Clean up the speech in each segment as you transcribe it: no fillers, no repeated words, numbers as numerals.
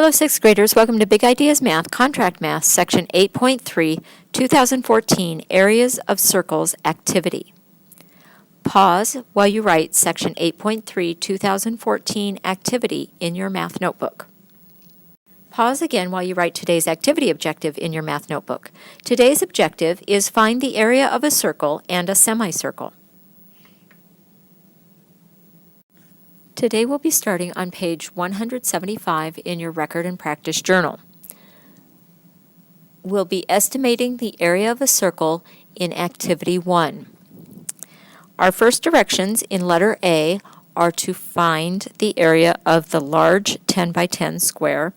Hello, 6th graders. Welcome to Big Ideas Math, Contract Math, Section 8.3, 2014, Areas of Circles Activity. Pause while you write Section 8.3, 2014 Activity in your math notebook. Pause again while you write today's activity objective in your math notebook. Today's objective is find the area of a circle and a semicircle. Today we'll be starting on page 175 in your Record and Practice Journal. We'll be estimating the area of a circle in Activity 1. Our first directions in letter A are to find the area of the large 10 by 10 square,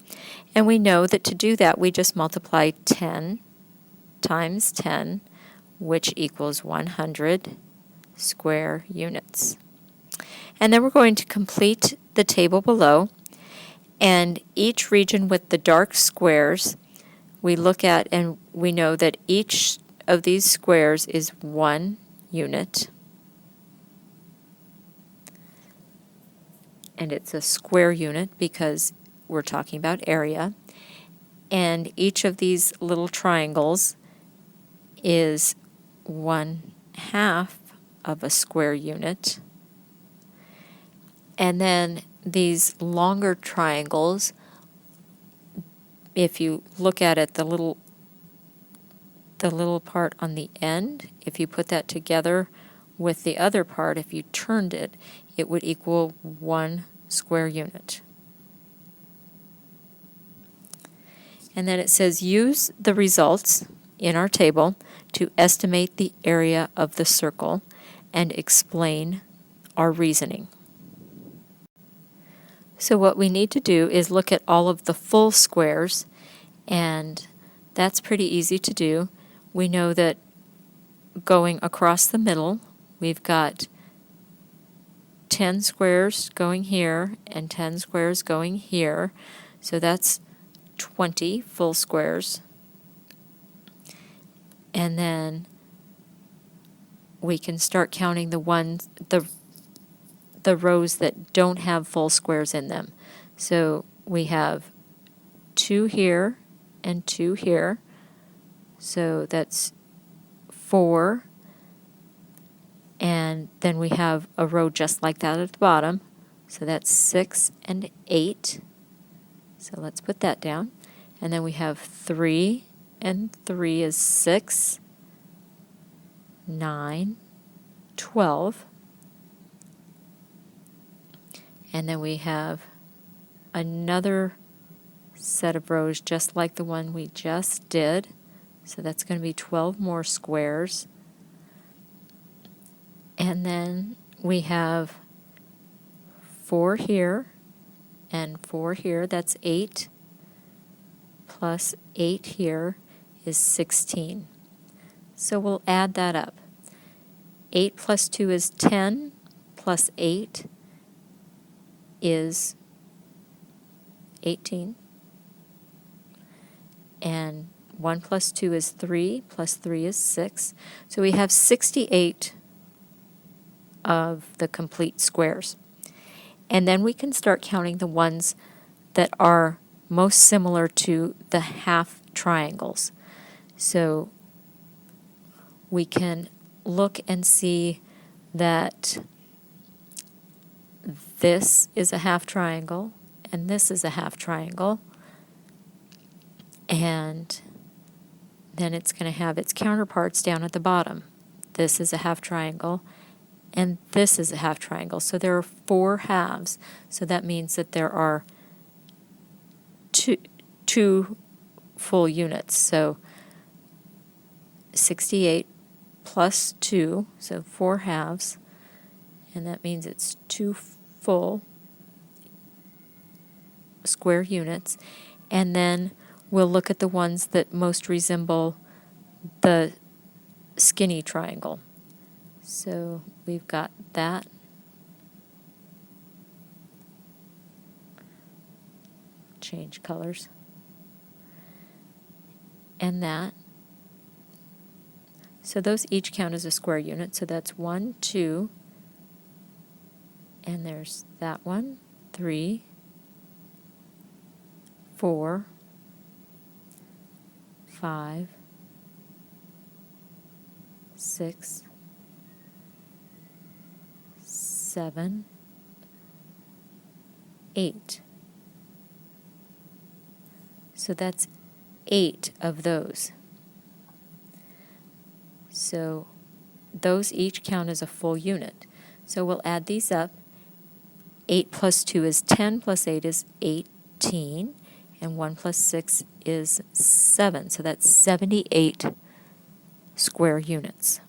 and we know that to do that we just multiply 10 times 10, which equals 100 square units. And then we're going to complete the table below, and each region with the dark squares we look at and we know that each of these squares is 1 unit, and it's a square unit because we're talking about area, and each of these little triangles is 1/2 of a square unit. And then these longer triangles, if you look at it, the little part on the end, if you put that together with the other part, if you turned it, it would equal 1 square unit. And then it says use the results in our table to estimate the area of the circle and explain our reasoning. So what we need to do is look at all of the full squares, and that's pretty easy to do. We know that going across the middle, we've got 10 squares going here and 10 squares going here, so that's 20 full squares. And then we can start counting the rows that don't have full squares in them. So we have 2 here and 2 here, so that's 4, and then we have a row just like that at the bottom, so that's 6 and 8, so let's put that down. And then we have 3 and 3 is 6, 9, 12, and then we have another set of rows just like the one we just did. So that's going to be 12 more squares. And then we have 4 here and 4 here. That's 8. Plus 8 here is 16. So we'll add that up. 8 plus 2 is 10, plus 8 is 18, and 1 plus 2 is 3, plus 3 is 6. So we have 68 of the complete squares. And then we can start counting the ones that are most similar to the half triangles. So we can look and see that this is a half triangle, and this is a half triangle, and then it's going to have its counterparts down at the bottom. This is a half triangle, and this is a half triangle. So there are 4 halves, so that means that there are two full units. So 68 plus 2, so 4 halves, and that means it's 2 full square units. And then we'll look at the ones that most resemble the skinny triangle. So we've got that. Change colors. And that. So those each count as a square unit. So that's 1, 2, and there's that one, 3, 4, 5, 6, 7, 8. So that's 8 of those. So those each count as a full unit. So we'll add these up. 8 plus 2 is 10, plus 8 is 18, and 1 plus 6 is 7. So that's 78 square units.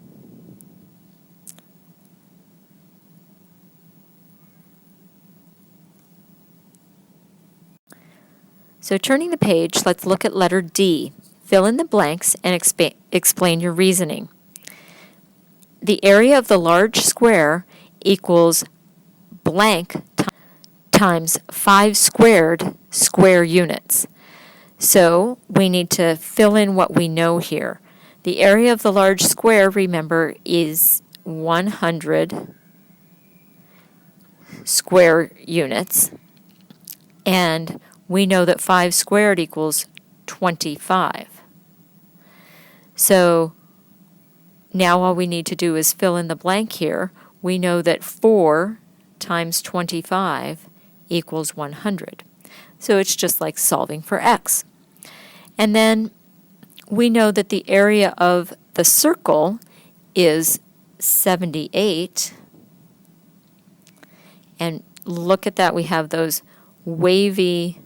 So turning the page, let's look at letter D. Fill in the blanks and explain your reasoning. The area of the large square equals blank times 5 squared square units. So we need to fill in what we know here. The area of the large square, remember, is 100 square units. And we know that 5 squared equals 25. So now all we need to do is fill in the blank here. We know that 4 times 25 equals 100. So it's just like solving for x. And then we know that the area of the circle is 78. And look at that, we have those wavy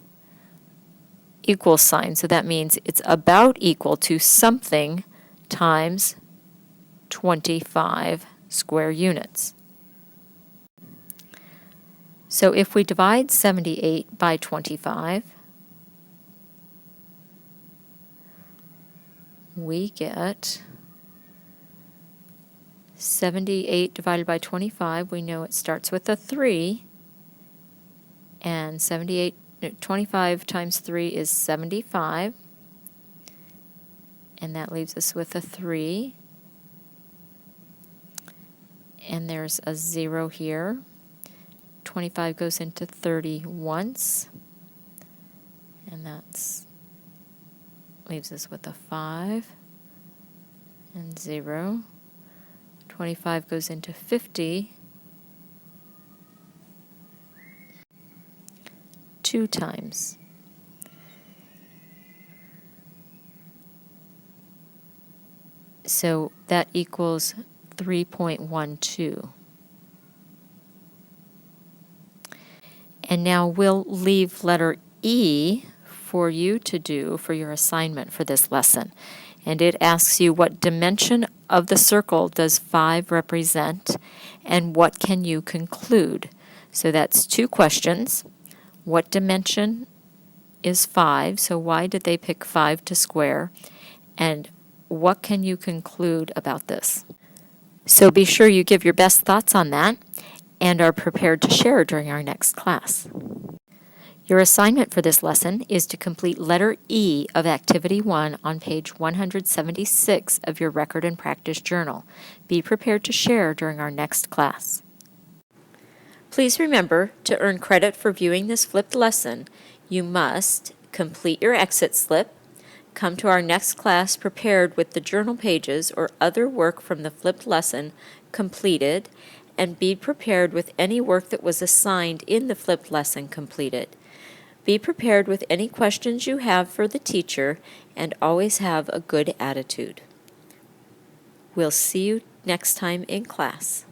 equal signs. So that means it's about equal to something times 25 square units. So if we divide 78 by 25, we get 78 divided by 25. We know it starts with a 3, and 25 times 3 is 75, and that leaves us with a 3, and there's a 0 here. 25 goes into 30 once, and that's leaves us with a 5 and 0. 25 goes into 50 2 times. So that equals 3.12. And now we'll leave letter E for you to do for your assignment for this lesson. And it asks you, what dimension of the circle does 5 represent, and what can you conclude? So that's 2 questions. What dimension is 5? So why did they pick 5 to square? And what can you conclude about this? So be sure you give your best thoughts on that and are prepared to share during our next class. Your assignment for this lesson is to complete letter E of Activity 1 on page 176 of your Record and Practice Journal. Be prepared to share during our next class. Please remember, to earn credit for viewing this flipped lesson, you must complete your exit slip, come to our next class prepared with the journal pages or other work from the flipped lesson completed, and be prepared with any work that was assigned in the flipped lesson completed. Be prepared with any questions you have for the teacher, and always have a good attitude. We'll see you next time in class.